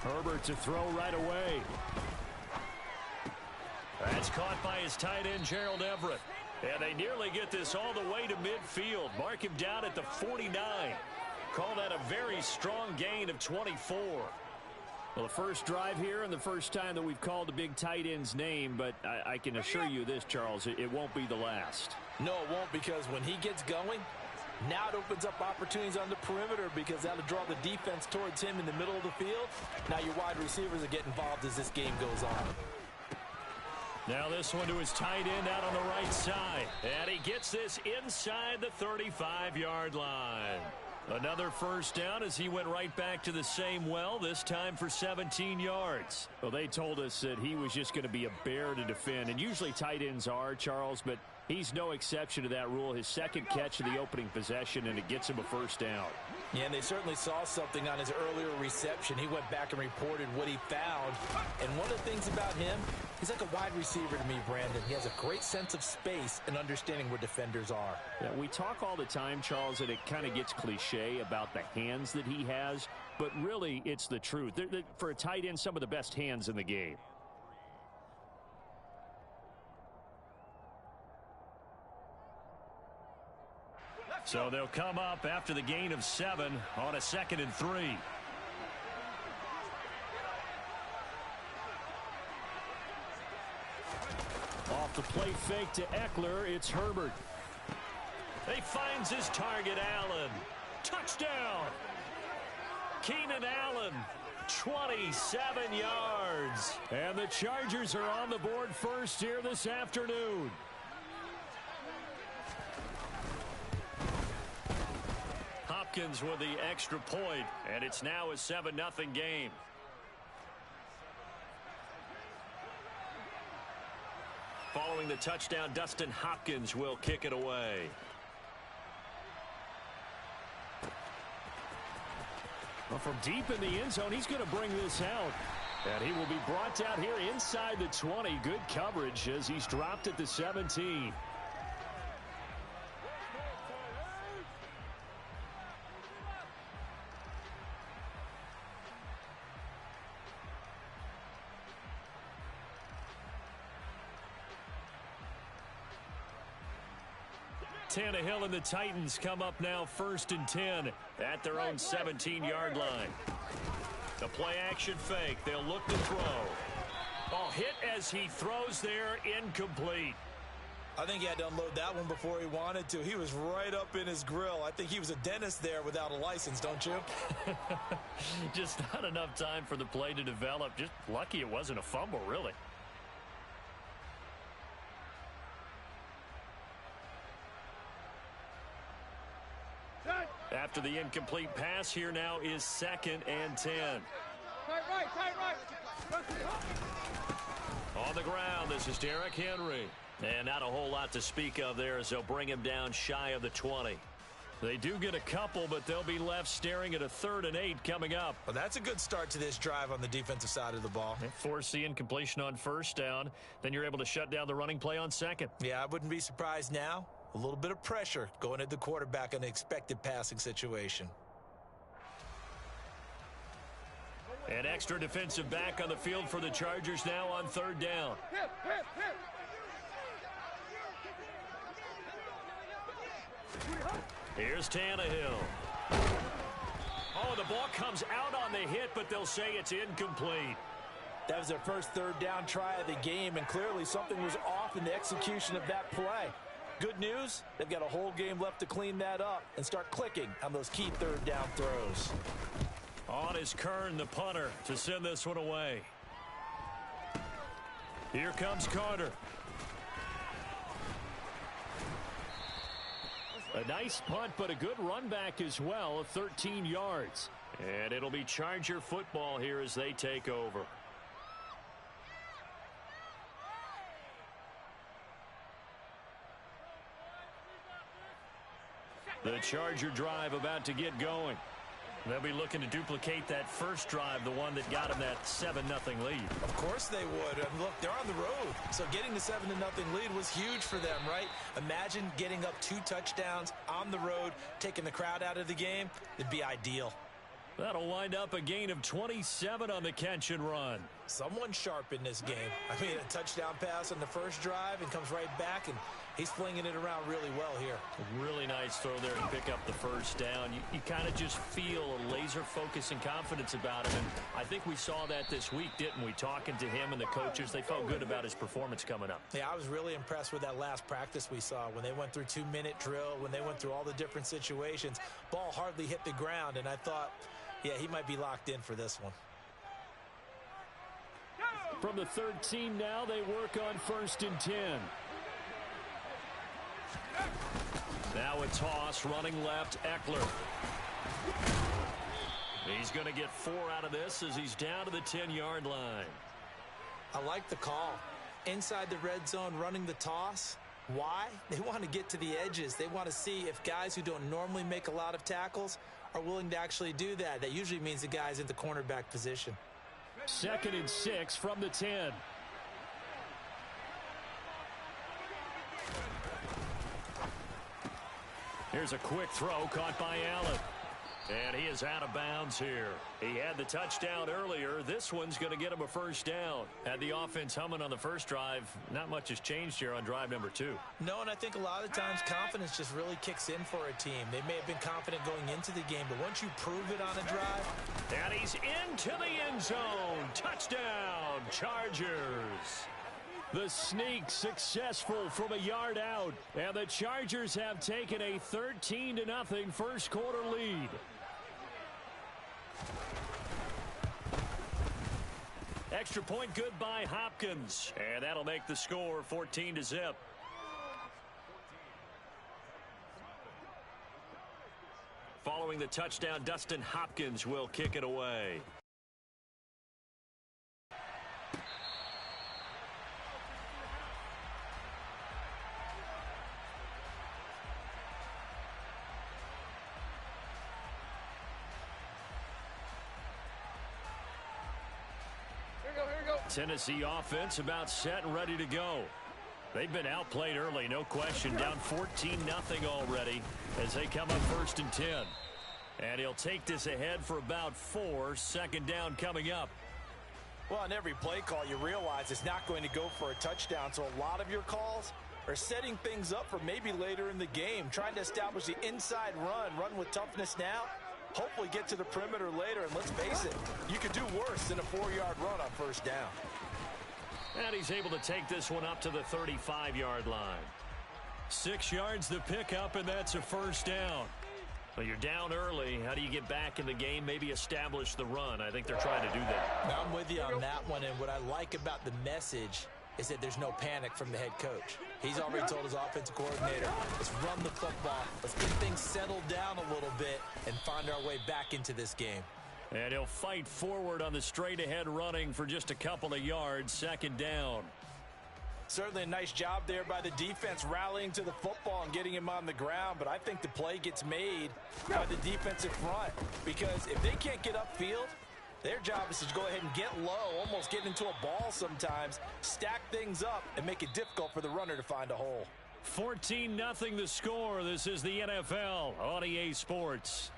Herbert to throw right away. That's caught by his tight end, Gerald Everett. And they nearly get this all the way to midfield. Mark him down at the 49. Call that a very strong gain of 24. Well, the first drive here and the first time that we've called the big tight end's name, but I can assure you this, Charles, it won't be the last. No, it won't, because when he gets going, now it opens up opportunities on the perimeter because that'll draw the defense towards him in the middle of the field. Now your wide receivers are getting involved as this game goes on. Now this one to his tight end out on the right side. And he gets this inside the 35-yard line. Another first down as he went right back to the same well, this time for 17 yards. Well, they told us that he was just going to be a bear to defend, and usually tight ends are, Charles, but he's no exception to that rule. His second catch of the opening possession, and it gets him a first down. Yeah, and they certainly saw something on his earlier reception. He went back and reported what he found. And one of the things about him, he's like a wide receiver to me, Brandon. He has a great sense of space and understanding where defenders are. Yeah, we talk all the time, Charles, and it kind of gets cliche about the hands that he has, but really it's the truth. For a tight end, some of the best hands in the game. So they'll come up after the gain of 7 on a 2nd and 3. Off the play fake to Eckler, it's Herbert. He finds his target, Allen. Touchdown! Keenan Allen, 27 yards. And the Chargers are on the board first here this afternoon. Hopkins with the extra point, and it's now a 7-0 game. Following the touchdown, Dustin Hopkins will kick it away. Well, from deep in the end zone, he's going to bring this out. And he will be brought out here inside the 20. Good coverage as he's dropped at the 17. Tannehill and the Titans come up now 1st and 10 at their own 17-yard line. The play action fake. They'll look to throw. Oh, hit as he throws there, incomplete. I think he had to unload that one before he wanted to. He was right up in his grill. I think he was a dentist there without a license, don't you? Just not enough time for the play to develop. Just lucky it wasn't a fumble, really. After the incomplete pass, here now is 2nd and 10. Tight right. On the ground, this is Derrick Henry. And not a whole lot to speak of there as they'll bring him down shy of the 20. They do get a couple, but they'll be left staring at a 3rd and 8 coming up. Well, that's a good start to this drive on the defensive side of the ball. Force the incompletion on 1st down. Then you're able to shut down the running play on 2nd. Yeah, I wouldn't be surprised now. A little bit of pressure going at the quarterback in an expected passing situation. An extra defensive back on the field for the Chargers now on 3rd down. Here's Tannehill. Oh, the ball comes out on the hit, but they'll say it's incomplete. That was their first 3rd down try of the game, and clearly something was off in the execution of that play. Good news, they've got a whole game left to clean that up and start clicking on those key 3rd down throws. On is Kern, the punter, to send this one away. Here comes Carter. A nice punt, but a good run back as well of 13 yards. And it'll be Charger football here as they take over. The Charger drive about to get going. They'll be looking to duplicate that first drive, the one that got them that 7-0 lead. Of course they would. And look, they're on the road. So getting the 7-0 lead was huge for them, right? Imagine getting up 2 touchdowns on the road, taking the crowd out of the game. It'd be ideal. That'll wind up a gain of 27 on the catch and run. Someone sharp in this game. I mean, a touchdown pass on the first drive and comes right back, and he's flinging it around really well here. A really nice throw there to pick up the first down. You kind of just feel a laser focus and confidence about him, and I think we saw that this week, didn't we? Talking to him and the coaches, they felt good about his performance coming up. Yeah, I was really impressed with that last practice we saw when they went through 2-minute drill, when they went through all the different situations. Ball hardly hit the ground, and I thought, yeah, he might be locked in for this one. From the 13 now, they work on 1st and 10. Now a toss, running left, Eckler. He's going to get 4 out of this as he's down to the 10-yard line. I like the call. Inside the red zone, running the toss. Why? They want to get to the edges. They want to see if guys who don't normally make a lot of tackles are willing to actually do that. That usually means the guy's in the cornerback position. 2nd and 6 from the 10. Here's a quick throw caught by Allen. And he is out of bounds here. He had the touchdown earlier. This one's going to get him a first down. Had the offense humming on the first drive. Not much has changed here on drive number 2. No, and I think a lot of times confidence just really kicks in for a team. They may have been confident going into the game, but once you prove it on a drive. And he's into the end zone. Touchdown, Chargers. The sneak successful from a yard out. And the Chargers have taken a 13-0 first quarter lead. Extra point good by Hopkins. And that'll make the score 14-0. Following the touchdown, Dustin Hopkins will kick it away. Tennessee offense about set and ready to go. They've been outplayed early, no question. Down 14-0 already as they come up 1st and 10. And he'll take this ahead for about 4. 2nd down coming up. Well, on every play call, you realize it's not going to go for a touchdown. So a lot of your calls are setting things up for maybe later in the game, trying to establish the inside run with toughness now. Hopefully get to the perimeter later, and let's face it, you could do worse than a 4-yard run on 1st down. And he's able to take this one up to the 35-yard line. 6 yards the pickup, and that's a first down. Well, you're down early. How do you get back in the game, maybe establish the run? I think they're trying to do that. Now, I'm with you on that one, and what I like about the message is that there's no panic from the head coach. He's already told his offensive coordinator, let's run the football, let's get things settled down a little bit and find our way back into this game. And he'll fight forward on the straight-ahead running for just a couple of yards. 2nd down. Certainly a nice job there by the defense rallying to the football and getting him on the ground, but I think the play gets made by the defensive front because if they can't get upfield, their job is to go ahead and get low, almost get into a ball sometimes, stack things up, and make it difficult for the runner to find a hole. 14-0 the score. This is the NFL on EA Sports.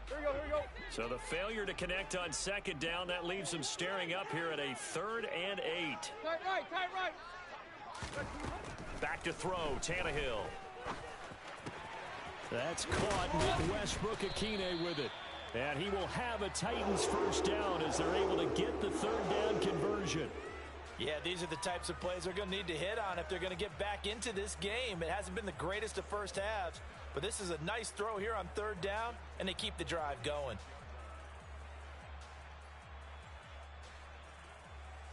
Here we go. So the failure to connect on 2nd down, that leaves them staring up here at a 3rd and 8. Tight right. Back to throw, Tannehill. That's caught with Westbrook Akine with it. And he will have a Titans first down as they're able to get the third down conversion. Yeah, these are the types of plays they're going to need to hit on if they're going to get back into this game. It hasn't been the greatest of first halves, but this is a nice throw here on third down, and they keep the drive going.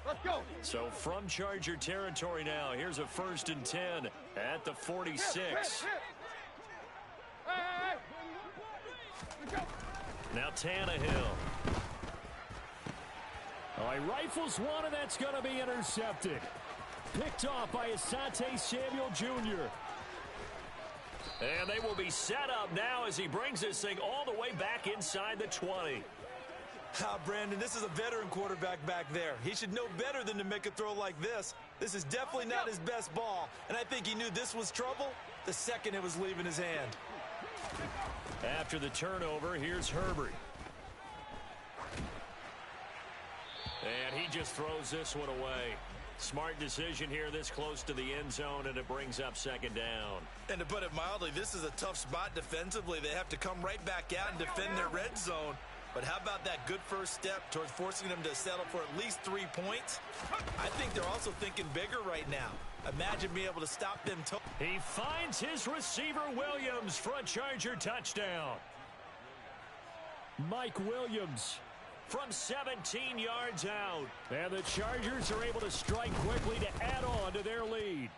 Let's go. So from Charger territory now, here's a 1st and 10 at the 46. Hey. Let's go. Now Tannehill. Oh, he rifles one, and that's going to be intercepted. Picked off by Asante Samuel Jr. And they will be set up now as he brings this thing all the way back inside the 20. Brandon, this is a veteran quarterback back there. He should know better than to make a throw like this. This is definitely not his best ball, and I think he knew this was trouble the second it was leaving his hand. After the turnover, here's Herbert. And he just throws this one away. Smart decision here this close to the end zone, and it brings up 2nd down. And to put it mildly, this is a tough spot defensively. They have to come right back out and defend their red zone. But how about that good first step towards forcing them to settle for at least 3 points? I think they're also thinking bigger right now. Imagine being able to stop them. He finds his receiver Williams for a Charger touchdown. Mike Williams from 17 yards out. And the Chargers are able to strike quickly to add on to their lead.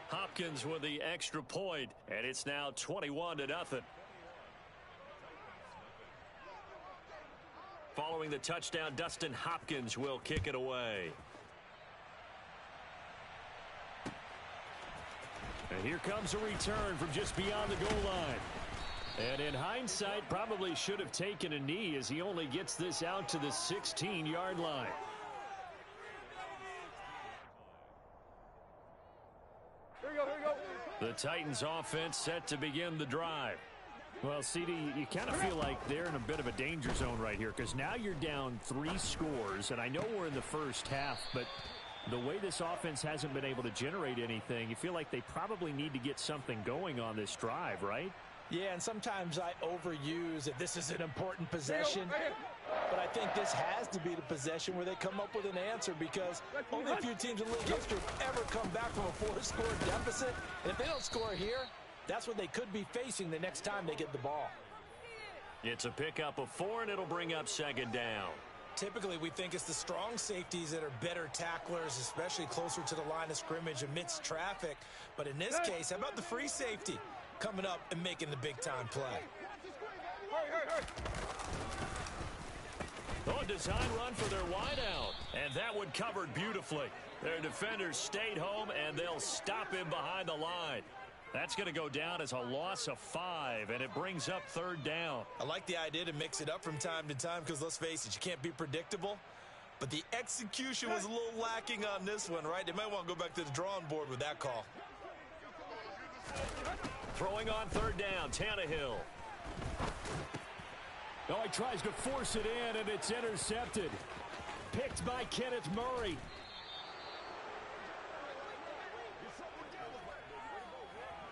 Hopkins with the extra point, and it's now 21-0. Following the touchdown, Dustin Hopkins will kick it away. And here comes a return from just beyond the goal line. And in hindsight, probably should have taken a knee as he only gets this out to the 16-yard line. Here we go. The Titans offense set to begin the drive. Well, CD, you kind of feel like they're in a bit of a danger zone right here because now you're down 3 scores, and I know we're in the first half, but the way this offense hasn't been able to generate anything, you feel like they probably need to get something going on this drive, right? Yeah, and sometimes I overuse that this is an important possession, but I think this has to be the possession where they come up with an answer because only a few teams in league history have ever come back from a 4-score deficit, and if they don't score here, that's what they could be facing the next time they get the ball. It's a pickup of 4, and it'll bring up 2nd down. Typically, we think it's the strong safeties that are better tacklers, especially closer to the line of scrimmage amidst traffic. But in this case, how about the free safety coming up and making the big-time play? Hurry. Oh, design run for their wideout. And that one covered beautifully. Their defenders stayed home, and they'll stop him behind the line. That's going to go down as a loss of 5, and it brings up 3rd down. I like the idea to mix it up from time to time because, let's face it, you can't be predictable. But the execution was a little lacking on this one, right? They might want to go back to the drawing board with that call. Throwing on 3rd down, Tannehill. Oh, he tries to force it in, and it's intercepted. Picked by Kenneth Murray.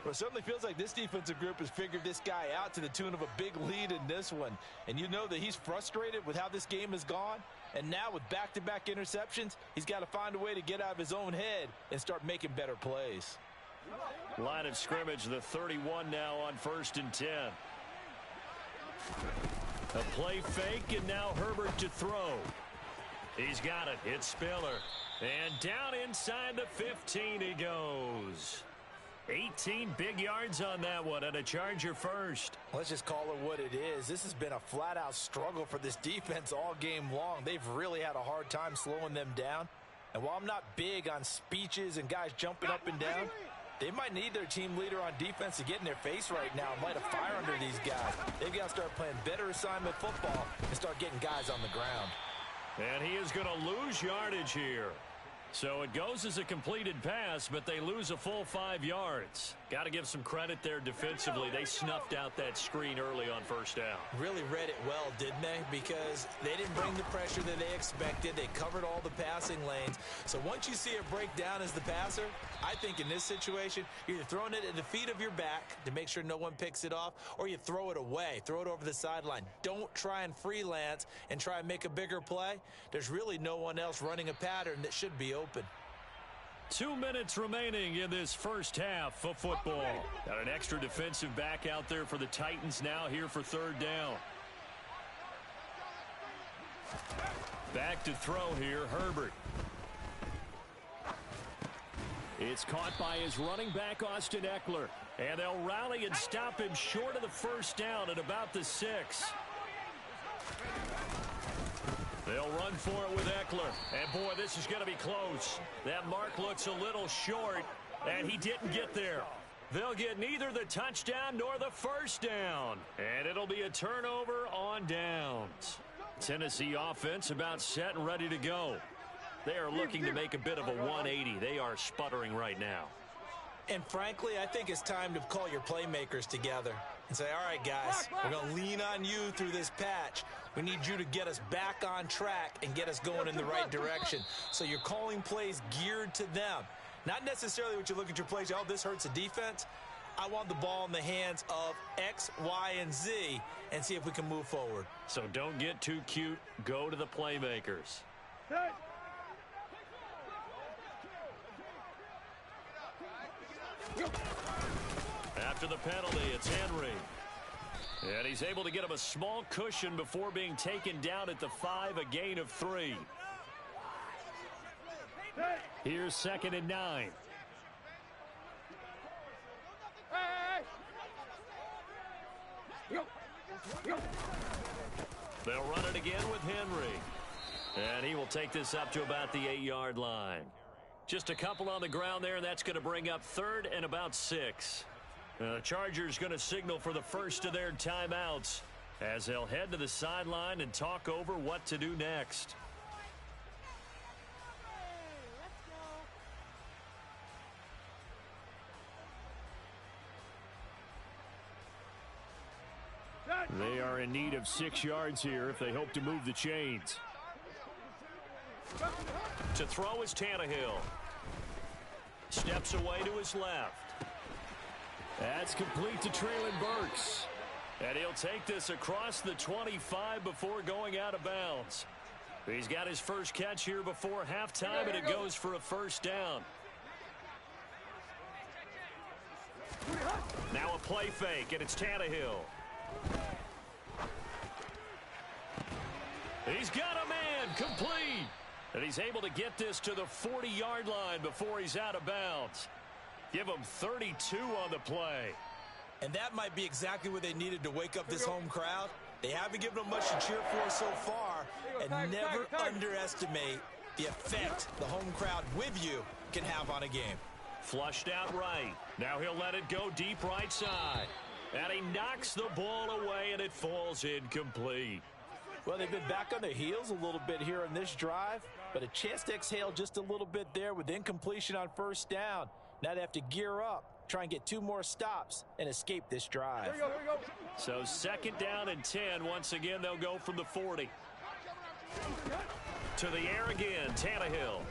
Well, it certainly feels like this defensive group has figured this guy out to the tune of a big lead in this one. And you know that he's frustrated with how this game has gone. And now with back-to-back interceptions, he's got to find a way to get out of his own head and start making better plays. Line of scrimmage, the 31 now on 1st and 10. A play fake, and now Herbert to throw. He's got it. It's Spiller. And down inside the 15 he goes. 18 big yards on that one, and a Charger first. Let's just call it what it is. This has been a flat-out struggle for this defense all game long. They've really had a hard time slowing them down. And while I'm not big on speeches and guys jumping up and down, they might need their team leader on defense to get in their face right now and light a fire under these guys. They've got to start playing better assignment football and start getting guys on the ground. And he is going to lose yardage here. So it goes as a completed pass, but they lose a full 5 yards. Got to give some credit there defensively. They snuffed out that screen early on first down. Really read it well, didn't they? Because they didn't bring the pressure that they expected. They covered all the passing lanes. So once you see it break down as the passer, I think in this situation, you're either throwing it at the feet of your back to make sure no one picks it off, or you throw it away. Throw it over the sideline. Don't try and freelance and try and make a bigger play. There's really no one else running a pattern that should be open. 2 minutes remaining in this first half of football. Got an extra defensive back out there for the Titans now here for third down. Back to throw here, Herbert. It's caught by his running back, Austin Eckler. And they'll rally and stop him short of the first down at about the 6. They'll run for it with Eckler. And, boy, this is going to be close. That mark looks a little short, and he didn't get there. They'll get neither the touchdown nor the first down. And it'll be a turnover on downs. Tennessee offense about set and ready to go. They are looking to make a bit of a 180. They are sputtering right now. And frankly, I think it's time to call your playmakers together and say, all right, guys, we're going to lean on you through this patch. We need you to get us back on track and get us going in the right direction. So you're calling plays geared to them. Not necessarily what you look at your plays, oh, this hurts the defense. I want the ball in the hands of X, Y, and Z and see if we can move forward. So don't get too cute. Go to the playmakers. After the penalty, it's Henry. And he's able to get him a small cushion before being taken down at the 5, a gain of 3. Here's 2nd and 9. They'll run it again with Henry. And he will take this up to about the 8-yard line. Just a couple on the ground there, and that's going to bring up 3rd and about 6. The Chargers going to signal for the first of their timeouts as they'll head to the sideline and talk over what to do next. They are in need of 6 yards here if they hope to move the chains. To throw is Tannehill. Steps away to his left. That's complete to Treylon Burks. And he'll take this across the 25 before going out of bounds. He's got his first catch here before halftime, and it goes for a first down. Now a play fake, and it's Tannehill. He's got a man, complete. And he's able to get this to the 40-yard line before he's out of bounds. Give him 32 on the play. And that might be exactly what they needed to wake up this home crowd. They haven't given them much to cheer for so far. And never underestimate the effect the home crowd with you can have on a game. Flushed out right. Now he'll let it go deep right side. And he knocks the ball away, and it falls incomplete. Well, they've been back on their heels a little bit here in this drive, but a chance to exhale just a little bit there with incompletion on first down. Now they have to gear up, try and get 2 more stops, and escape this drive. Here we go. So 2nd down and 10. Once again, they'll go from the 40. To the air again, Tannehill.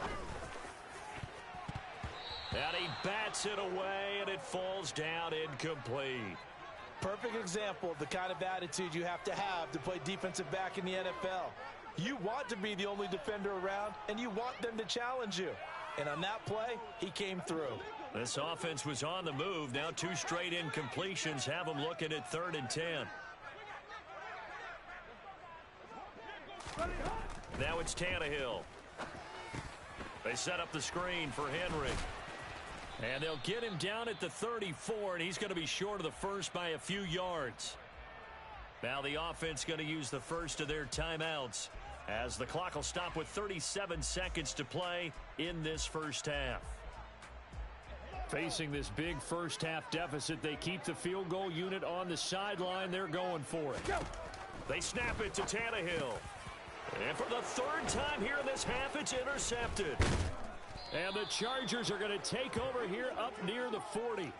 And he bats it away, and it falls down incomplete. Perfect example of the kind of attitude you have to play defensive back in the NFL. You want to be the only defender around, and you want them to challenge you. And on that play, he came through. This offense was on the move. Now 2 straight incompletions have them looking at 3rd and 10. Now it's Tannehill. They set up the screen for Henry. And they'll get him down at the 34, and he's going to be short of the first by a few yards. Now the offense going to use the first of their timeouts as the clock will stop with 37 seconds to play in this first half. Facing this big first half deficit, they keep the field goal unit on the sideline. They're going for it. They snap it to Tannehill. And for the 3rd time here in this half, it's intercepted. And the Chargers are going to take over here up near the 40.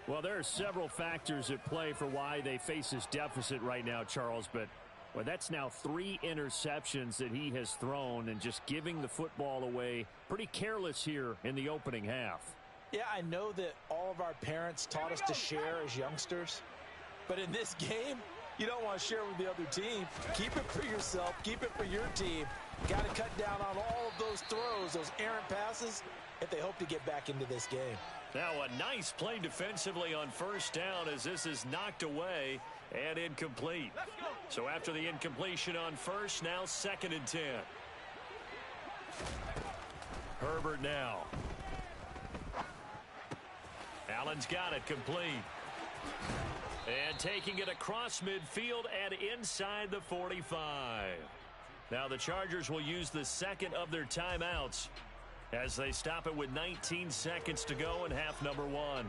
Well, there are several factors at play for why they face this deficit right now, Charles, but well, that's now 3 interceptions that he has thrown and just giving the football away pretty careless here in the opening half. Yeah, I know that all of our parents taught us to share as youngsters, but in this game, you don't want to share with the other team. Keep it for yourself. Keep it for your team. Got to cut down on all of those throws, those errant passes, if they hope to get back into this game. Now a nice play defensively on first down as this is knocked away and incomplete. So after the incompletion on first, now 2nd and 10. Herbert now. Allen's got it complete. And taking it across midfield and inside the 45. Now the Chargers will use the 2nd of their timeouts as they stop it with 19 seconds to go in half number 1.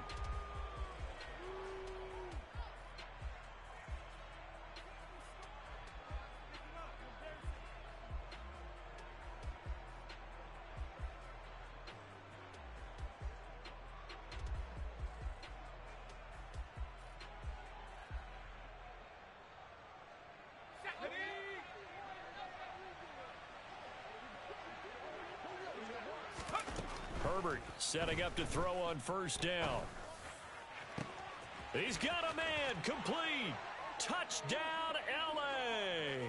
Herbert setting up to throw on first down. He's got a man complete. Touchdown, L.A.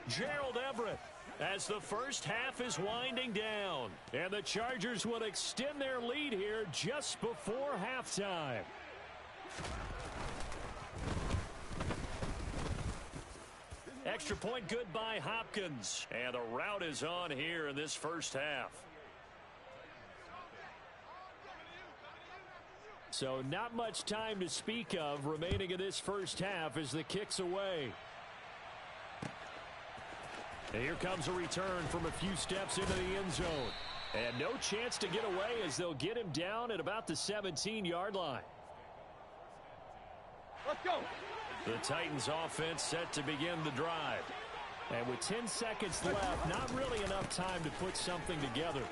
Gerald Everett as the first half is winding down. And the Chargers will extend their lead here just before halftime. Extra point good by Hopkins. And the route is on here in this first half. So not much time to speak of remaining in this first half as the kick's away. And here comes a return from a few steps into the end zone. And no chance to get away as they'll get him down at about the 17-yard line. Let's go. The Titans offense set to begin the drive. And with 10 seconds left, not really enough time to put something together.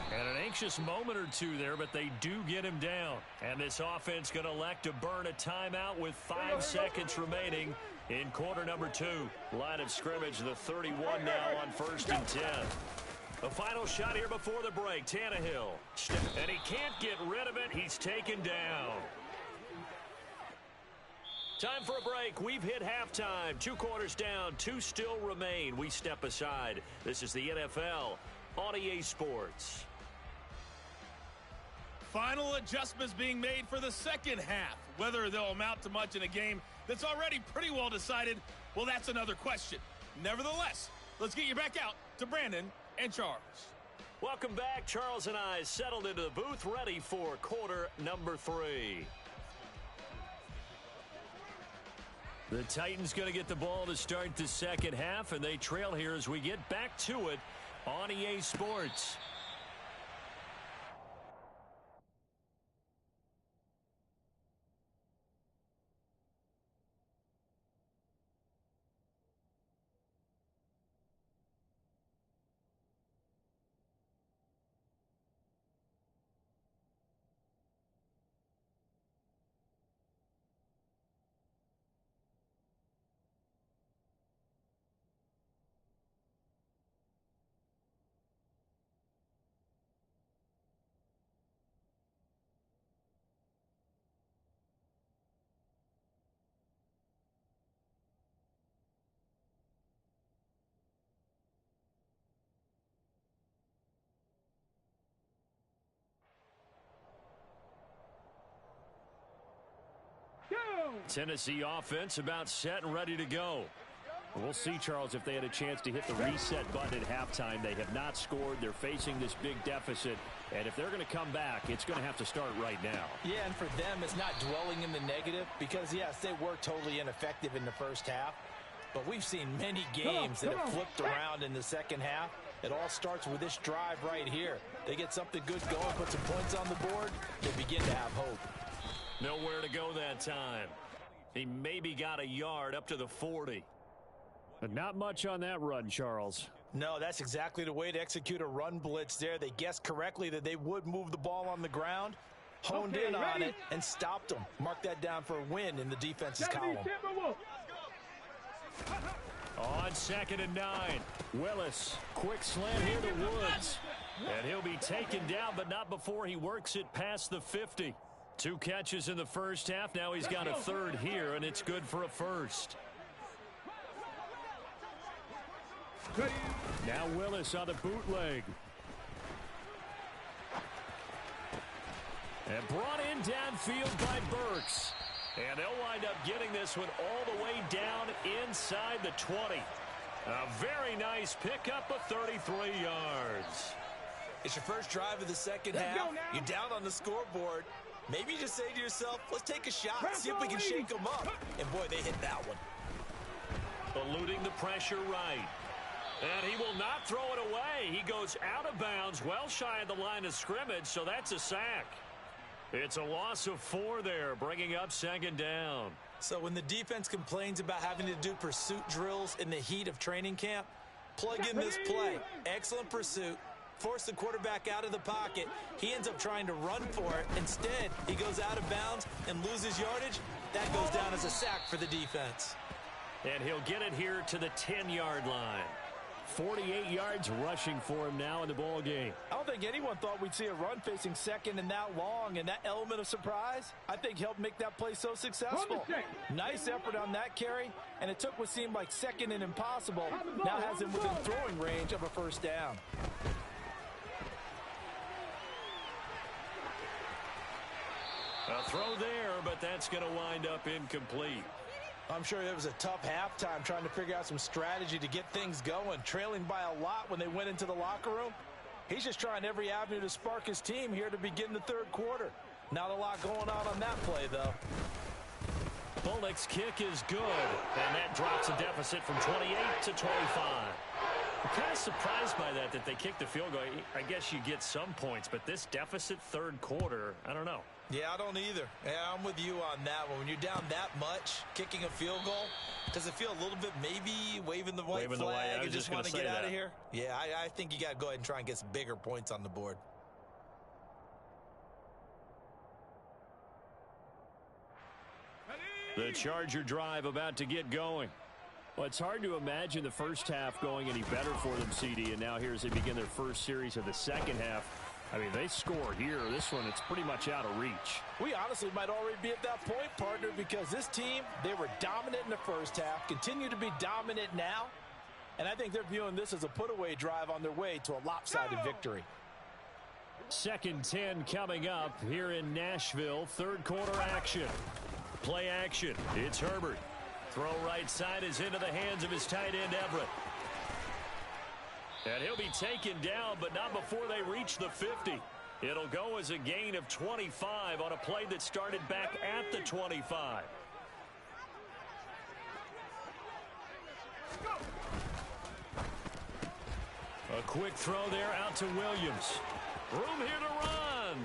And an anxious moment or two there, but they do get him down. And this offense going to elect to burn a timeout with 5 seconds remaining in quarter number 2. Line of scrimmage, the 31 now on 1st and 10. The final shot here before the break, Tannehill. And he can't get rid of it. He's taken down. Time for a break. We've hit halftime. 2 quarters down. 2 still remain. We step aside. This is the NFL on EA Sports. Final adjustments being made for the second half. Whether they'll amount to much in a game that's already pretty well decided, well, that's another question. Nevertheless, let's get you back out to Brandon and Charles. Welcome back. Charles and I settled into the booth, ready for quarter number 3. The Titans going to get the ball to start the second half, and they trail here as we get back to it on EA Sports. Tennessee offense about set and ready to go. We'll see, Charles, if they had a chance to hit the reset button at halftime. They have not scored. They're facing this big deficit. And if they're going to come back, it's going to have to start right now. Yeah, and for them, it's not dwelling in the negative because, yes, they were totally ineffective in the first half. But we've seen many games that have flipped around in the second half. It all starts with this drive right here. They get something good going, put some points on the board, they begin to have hope. Nowhere to go that time. He maybe got a yard up to the 40. But not much on that run, Charles. No, that's exactly the way to execute a run blitz there. They guessed correctly that they would move the ball on the ground, honed in on it, and stopped them. Mark that down for a win in the defense's column. On 2nd and 9, Willis. Quick slant here to Woods. And he'll be taken down, but not before he works it past the 50. 2 catches in the first half. Now he's got a third here, and it's good for a first. Now Willis on the bootleg. And brought in downfield by Burks. And they'll wind up getting this one all the way down inside the 20. A very nice pickup of 33 yards. It's your first drive of the second half. You're down on the scoreboard. Maybe you just say to yourself, let's take a shot, see if we can shake them up. And boy, they hit that one. Eluding the pressure right. And he will not throw it away. He goes out of bounds, well shy of the line of scrimmage, so that's a sack. It's a loss of 4 there, bringing up 2nd down. So when the defense complains about having to do pursuit drills in the heat of training camp, plug in this play. Excellent pursuit. Force the quarterback out of the pocket. He ends up trying to run for it. Instead, he goes out of bounds and loses yardage. That goes down as a sack for the defense. And he'll get it here to the 10-yard line. 48 yards rushing for him now in the ball game. I don't think anyone thought we'd see a run facing second and that long, and that element of surprise, I think, helped make that play so successful. Nice effort on that carry, and it took what seemed like second and impossible. Now has him within throwing range of a first down. A throw there, but that's going to wind up incomplete. I'm sure it was a tough halftime trying to figure out some strategy to get things going, trailing by a lot when they went into the locker room. He's just trying every avenue to spark his team here to begin the third quarter. Not a lot going on that play, though. Bullock's kick is good, and that drops a deficit from 28 to 25. I'm kind of surprised by that they kicked the field goal. I guess you get some points, but this deficit third quarter, I don't know. Yeah, I don't either. Yeah, I'm with you on that one. When you're down that much, kicking a field goal, does it feel a little bit maybe waving the white flag and just want to get out of here? Yeah, I think you got to go ahead and try and get some bigger points on the board. The Charger drive about to get going. Well, it's hard to imagine the first half going any better for them, CD, and now here as they begin their first series of the second half. I mean, they score here. This one, it's pretty much out of reach. We honestly might already be at that point, partner, because this team, they were dominant in the first half, continue to be dominant now, and I think they're viewing this as a put-away drive on their way to a lopsided victory. 2nd 10 coming up here in Nashville. Third quarter action. Play action. It's Herbert. Throw right side is into the hands of his tight end, Everett. And he'll be taken down, but not before they reach the 50. It'll go as a gain of 25 on a play that started back at the 25. A quick throw there out to Williams. Room here to run.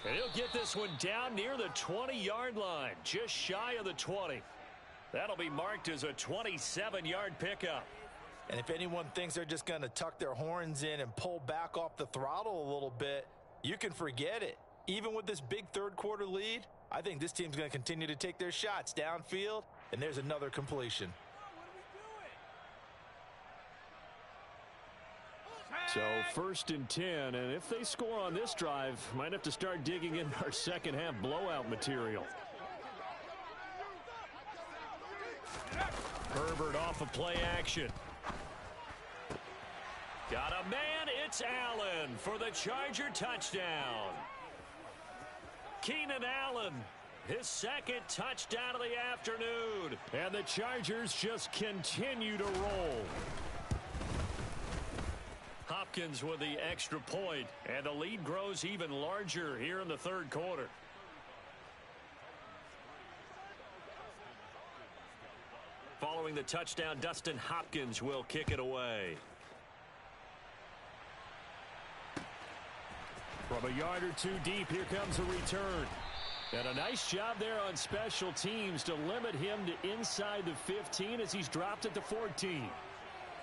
And he'll get this one down near the 20-yard line, just shy of the 20. That'll be marked as a 27-yard pickup. And if anyone thinks they're just going to tuck their horns in and pull back off the throttle a little bit, you can forget it. Even with this big third quarter lead, I think this team's going to continue to take their shots downfield, and there's another completion. So 1st and 10, and if they score on this drive, might have to start digging in our second half blowout material. Herbert off of play action. Got a man, it's Allen for the Charger touchdown. Keenan Allen, his second touchdown of the afternoon. And the Chargers just continue to roll. Hopkins with the extra point, and the lead grows even larger here in the third quarter. Following the touchdown, Dustin Hopkins will kick it away. From a yard or two deep, here comes a return. And a nice job there on special teams to limit him to inside the 15 as he's dropped at the 14.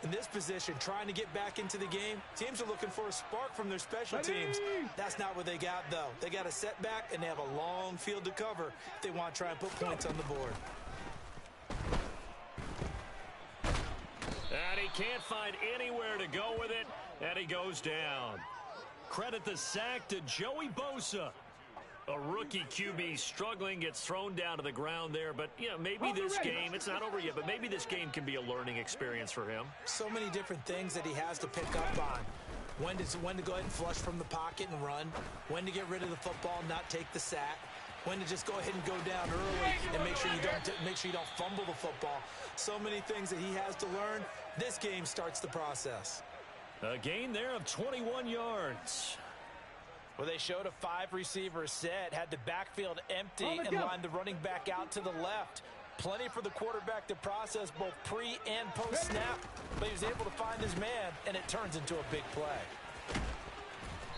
In this position, trying to get back into the game, teams are looking for a spark from their special teams. That's not what they got, though. They got a setback, and they have a long field to cover if they want to try and put points on the board. And he can't find anywhere to go with it, and he goes down. Credit the sack to Joey Bosa. A rookie QB struggling, gets thrown down to the ground there. But, yeah, maybe this game, it's not over yet, but maybe this game can be a learning experience for him. So many different things that he has to pick up on. When to go ahead and flush from the pocket and run. When to get rid of the football, not take the sack. When to just go ahead and go down early and make sure you don't fumble the football. So many things that he has to learn. This game starts the process. A gain there of 21 yards. Well, they showed a 5-receiver set, had the backfield empty, and lined the running back out to the left. Plenty for the quarterback to process both pre- and post-snap, but he was able to find his man, and it turns into a big play.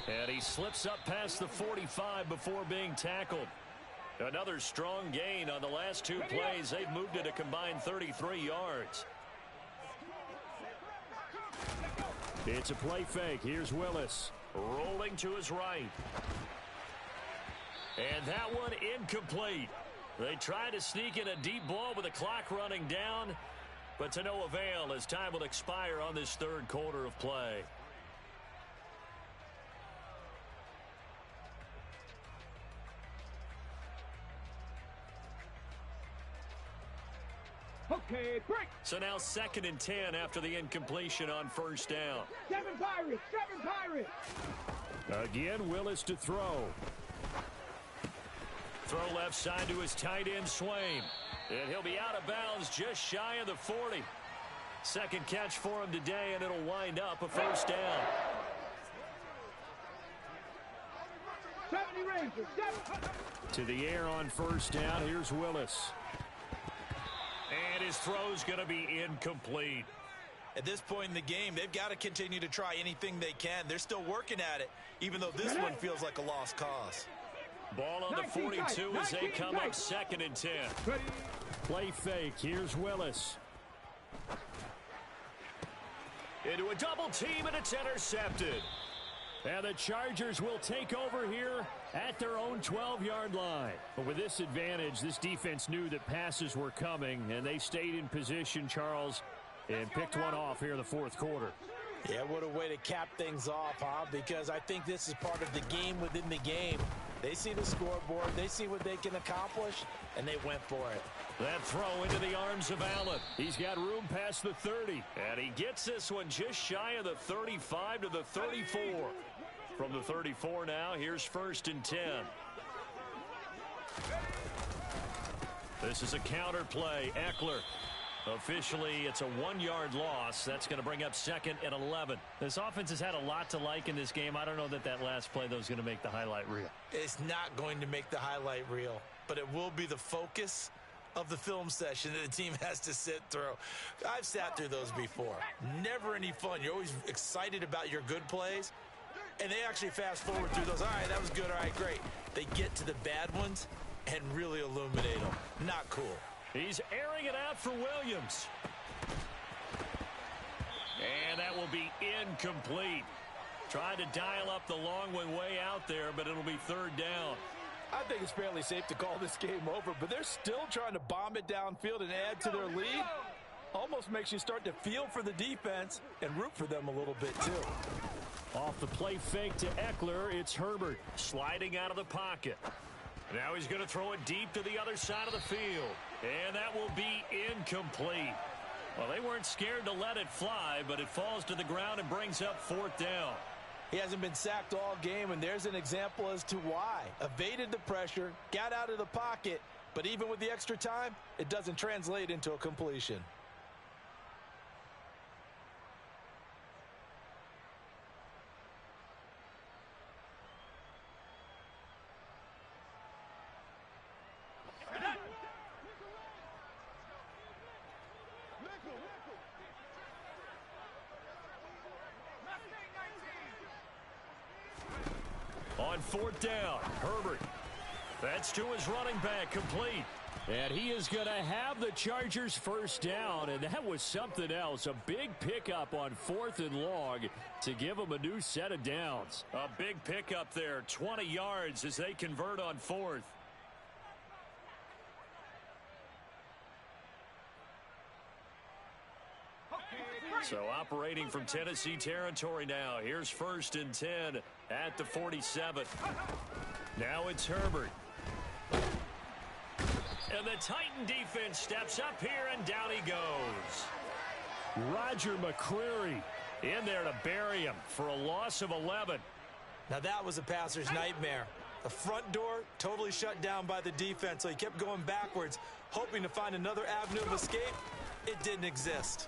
And he slips up past the 45 before being tackled. Another strong gain on the last two plays. They've moved it a combined 33 yards. It's a play fake. Here's Willis. Rolling to his right. And that one incomplete. They try to sneak in a deep ball with the clock running down, but to no avail as time will expire on this third quarter of play. Okay, break. So now 2nd and 10 after the incompletion on first down. 7 Pirates, 7 Pirates. Again, Willis to throw. Throw left side to his tight end, Swain. And he'll be out of bounds just shy of the 40. Second catch for him today, and it'll wind up a first down. 70 Rangers, 7. To the air on first down. Here's Willis. And his throw's going to be incomplete. At this point in the game, they've got to continue to try anything they can. They're still working at it, even though this one feels like a lost cause. Ball on the 42 as they come up 2nd and 10. Play fake. Here's Willis. Into a double team, and it's intercepted. And the Chargers will take over here at their own 12-yard line. But with this advantage, this defense knew that passes were coming, and they stayed in position, Charles, and picked one off here in the fourth quarter. Yeah, what a way to cap things off, huh? Because I think this is part of the game within the game. They see the scoreboard, they see what they can accomplish, and they went for it. That throw into the arms of Allen. He's got room past the 30. And he gets this one just shy of the 35 to the 34. From the 34 now, here's 1st and 10. This is a counter play. Eckler. Officially, it's a 1-yard loss. That's going to bring up 2nd and 11. This offense has had a lot to like in this game. I don't know that last play, though, is going to make the highlight reel. It's not going to make the highlight reel, but it will be the focus of the film session that the team has to sit through. I've sat through those before. Never any fun. You're always excited about your good plays, and they actually fast forward through those. All right, that was good. All right, great. They get to the bad ones and really illuminate them. Not cool. He's airing it out for Williams. And that will be incomplete. Tried to dial up the long one way out there, but it'll be 3rd down. I think it's fairly safe to call this game over, but they're still trying to bomb it downfield and add to their lead. Almost makes you start to feel for the defense and root for them a little bit, too. Off the play fake to Eckler, it's Herbert sliding out of the pocket. Now he's going to throw it deep to the other side of the field. And that will be incomplete. Well, they weren't scared to let it fly, but it falls to the ground and brings up 4th down. He hasn't been sacked all game, and there's an example as to why. Evaded the pressure, got out of the pocket, but even with the extra time, it doesn't translate into a completion. On 4th down, Herbert. That's to his running back, complete. And he is going to have the Chargers first down, and that was something else. A big pickup on 4th and long to give them a new set of downs. A big pickup there, 20 yards as they convert on 4th. So operating from Tennessee territory now. Here's 1st and 10 at the 47. Now it's Herbert. And the Titan defense steps up here, and down he goes. Roger McCreary in there to bury him for a loss of 11. Now that was a passer's nightmare. The front door totally shut down by the defense, so he kept going backwards, hoping to find another avenue of escape. It didn't exist.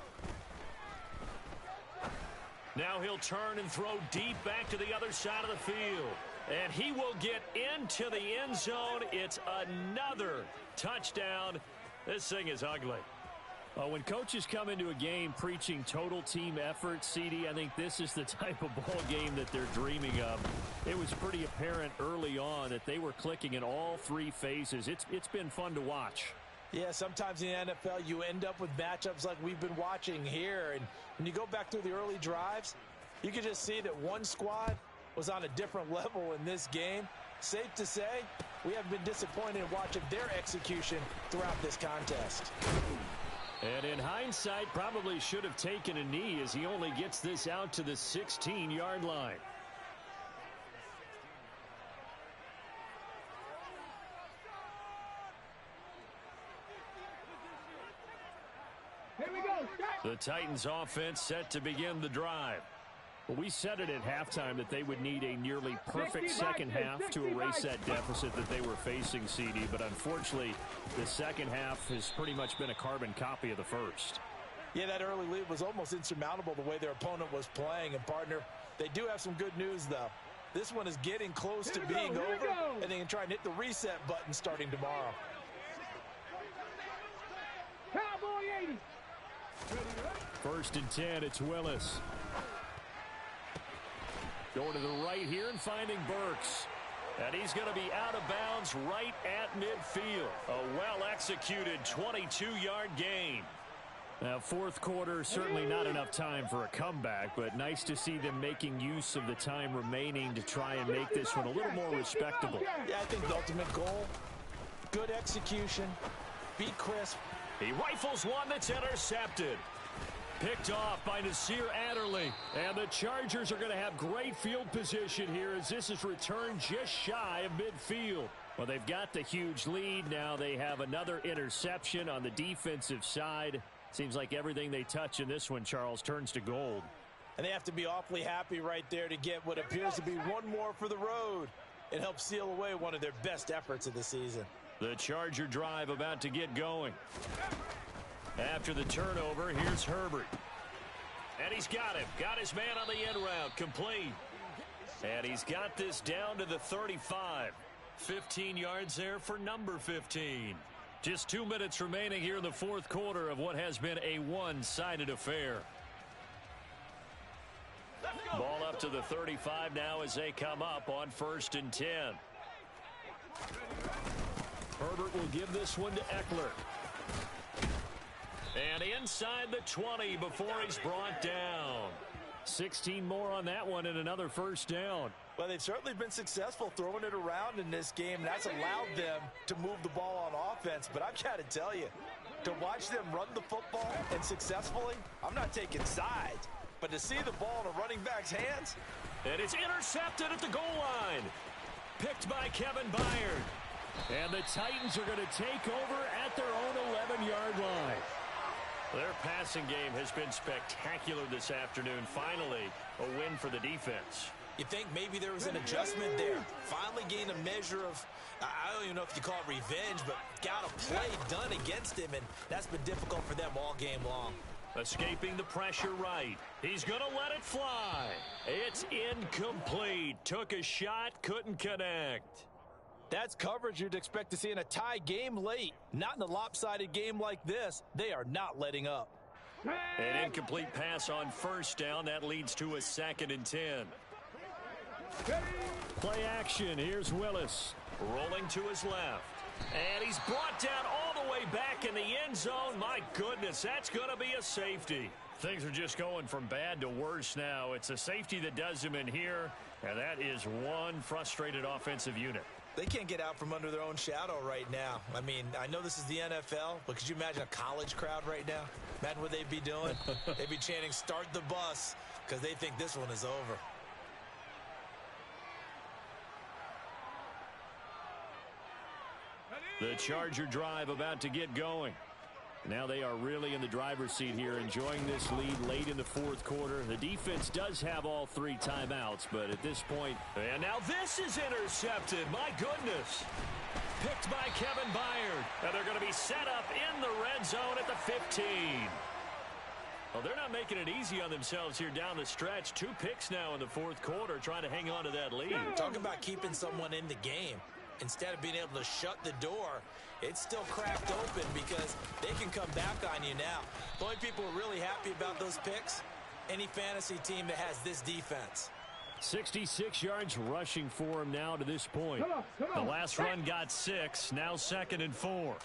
Now he'll turn and throw deep back to the other side of the field. And he will get into the end zone. It's another touchdown. This thing is ugly. When coaches come into a game preaching total team effort, CD, I think this is the type of ball game that they're dreaming of. It was pretty apparent early on that they were clicking in all 3 phases. It's been fun to watch. Yeah, sometimes in the NFL you end up with matchups like we've been watching here. And when you go back through the early drives, you can just see that one squad was on a different level in this game. Safe to say, we haven't been disappointed in watching their execution throughout this contest. And in hindsight, probably should have taken a knee as he only gets this out to the 16-yard line. Here we go. The Titans offense set to begin the drive. Well, we said it at halftime that they would need a nearly perfect second half to erase that deficit that they were facing, CD. But unfortunately, the second half has pretty much been a carbon copy of the first. Yeah, that early lead was almost insurmountable the way their opponent was playing. And, partner, they do have some good news, though. This one is getting close to being over, and they can try and hit the reset button starting tomorrow. Cowboy 80. 1st and 10, it's Willis. Going to the right here and finding Burks. And he's going to be out of bounds right at midfield. A well-executed 22-yard gain. Now, 4th quarter, certainly not enough time for a comeback, but nice to see them making use of the time remaining to try and make this one a little more respectable. Yeah, I think the ultimate goal, good execution, be crisp. He rifles one that's intercepted. Picked off by Nasir Adderley. And the Chargers are going to have great field position here as this is returned just shy of midfield. Well, they've got the huge lead. Now they have another interception on the defensive side. Seems like everything they touch in this one, Charles, turns to gold. And they have to be awfully happy right there to get what appears to be one more for the road. It helps seal away one of their best efforts of the season. The Charger drive about to get going. After the turnover, here's Herbert. And he's got him. Got his man on the end route. Complete. And he's got this down to the 35. 15 yards there for number 15. Just 2 minutes remaining here in the 4th quarter of what has been a one-sided affair. Ball up to the 35 now as they come up on 1st and 10. Herbert will give this one to Eckler. And inside the 20 before he's brought down. 16 more on that one and another first down. Well, they've certainly been successful throwing it around in this game. That's allowed them to move the ball on offense. But I've got to tell you, to watch them run the football and successfully, I'm not taking sides. But to see the ball in a running back's hands. And it's intercepted at the goal line. Picked by Kevin Byard. And the Titans are going to take over at their own 11-yard line. Their passing game has been spectacular this afternoon. Finally, a win for the defense. You think maybe there was an adjustment there. Finally gained a measure of, I don't even know if you call it revenge, but got a play done against him, and that's been difficult for them all game long. Escaping the pressure right. He's going to let it fly. It's incomplete. Took a shot, couldn't connect. That's coverage you'd expect to see in a tie game late. Not in a lopsided game like this. They are not letting up. An incomplete pass on first down. That leads to a 2nd and 10. Play action. Here's Willis. Rolling to his left. And he's brought down all the way back in the end zone. My goodness, that's going to be a safety. Things are just going from bad to worse now. It's a safety that does him in here, and that is one frustrated offensive unit. They can't get out from under their own shadow right now. I mean, I know this is the NFL, but could you imagine a college crowd right now? Imagine what they'd be doing. They'd be chanting, "Start the bus," because they think this one is over. The Charger drive about to get going. Now they are really in the driver's seat here, enjoying this lead late in the fourth quarter. The defense does have all 3 timeouts, but at this point... And now this is intercepted. My goodness. Picked by Kevin Byard. And they're going to be set up in the red zone at the 15. Well, they're not making it easy on themselves here down the stretch. 2 picks now in the fourth quarter, trying to hang on to that lead. Talk about keeping someone in the game. Instead of being able to shut the door, it's still cracked open because they can come back on you now. The only people who are really happy about those picks, any fantasy team that has this defense. 66 yards rushing for him now to this point. The last run got 6, now 2nd and 4.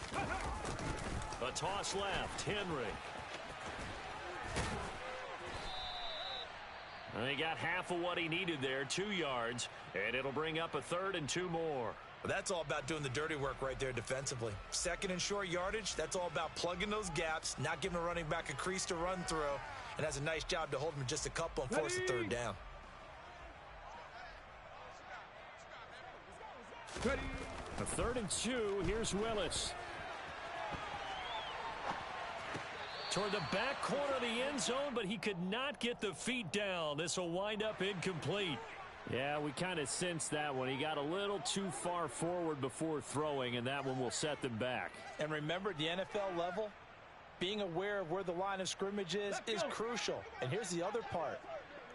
A toss left, Henry. And he got half of what he needed there, 2 yards, and it'll bring up a 3rd and 2 more. Well, that's all about doing the dirty work right there defensively. 2nd and short yardage, that's all about plugging those gaps, not giving a running back a crease to run through, and that's a nice job to hold him just a couple and force the 3rd down. A 3rd and 2, here's Willis. Toward the back corner of the end zone, but he could not get the feet down. This will wind up incomplete. Yeah, we kind of sensed that one. He got a little too far forward before throwing, and that one will set them back. And remember, at the NFL level, being aware of where the line of scrimmage is crucial. And here's the other part.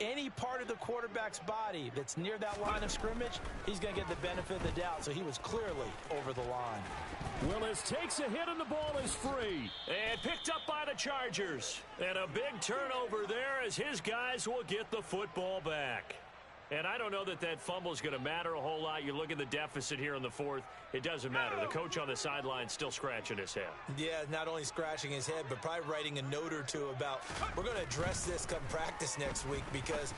Any part of the quarterback's body that's near that line of scrimmage, he's going to get the benefit of the doubt. So he was clearly over the line. Willis takes a hit and the ball is free. And picked up by the Chargers. And a big turnover there as his guys will get the football back. And I don't know that that fumble is going to matter a whole lot. You look at the deficit here in the fourth. It doesn't matter. The coach on the sideline still scratching his head. Yeah, not only scratching his head, but probably writing a note or two about, we're going to address this come practice next week because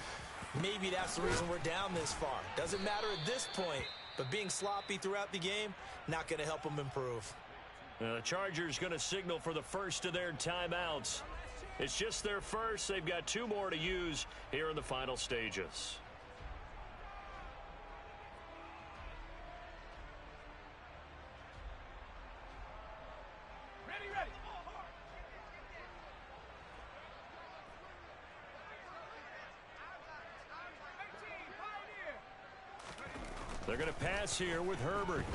maybe that's the reason we're down this far. Doesn't matter at this point, but being sloppy throughout the game, not going to help them improve. The Chargers going to signal for the first of their timeouts. It's just their first. They've got 2 more to use here in the final stages. They're going to pass here with Herbert.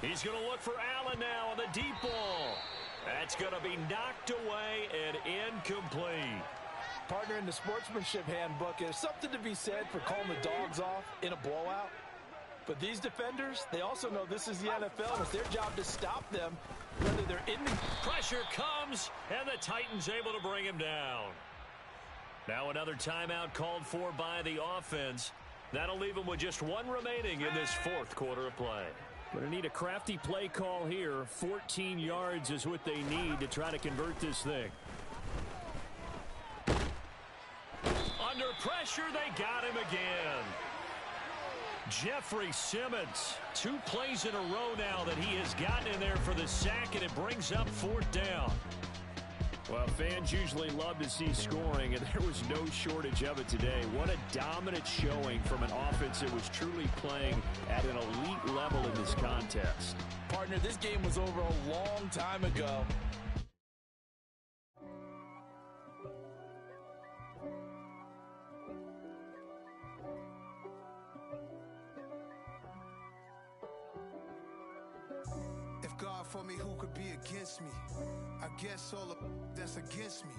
He's going to look for Allen now on the deep ball. That's going to be knocked away and incomplete. Partner, in the sportsmanship handbook, there's something to be said for calling the dogs off in a blowout. But these defenders, they also know this is the NFL. It's their job to stop them, whether they're in the... Pressure comes, and the Titans able to bring him down. Now another timeout called for by the offense. That'll leave them with just 1 remaining in this fourth quarter of play. Going to need a crafty play call here. 14 yards is what they need to try to convert this thing. Under pressure, they got him again. Jeffrey Simmons, 2 plays in a row now that he has gotten in there for the sack, and it brings up 4th down. Well, fans usually love to see scoring, and there was no shortage of it today. What a dominant showing from an offense that was truly playing at an elite level in this contest. Partner, this game was over a long time ago. If God for me, who could be against me? I guess all of that's against me.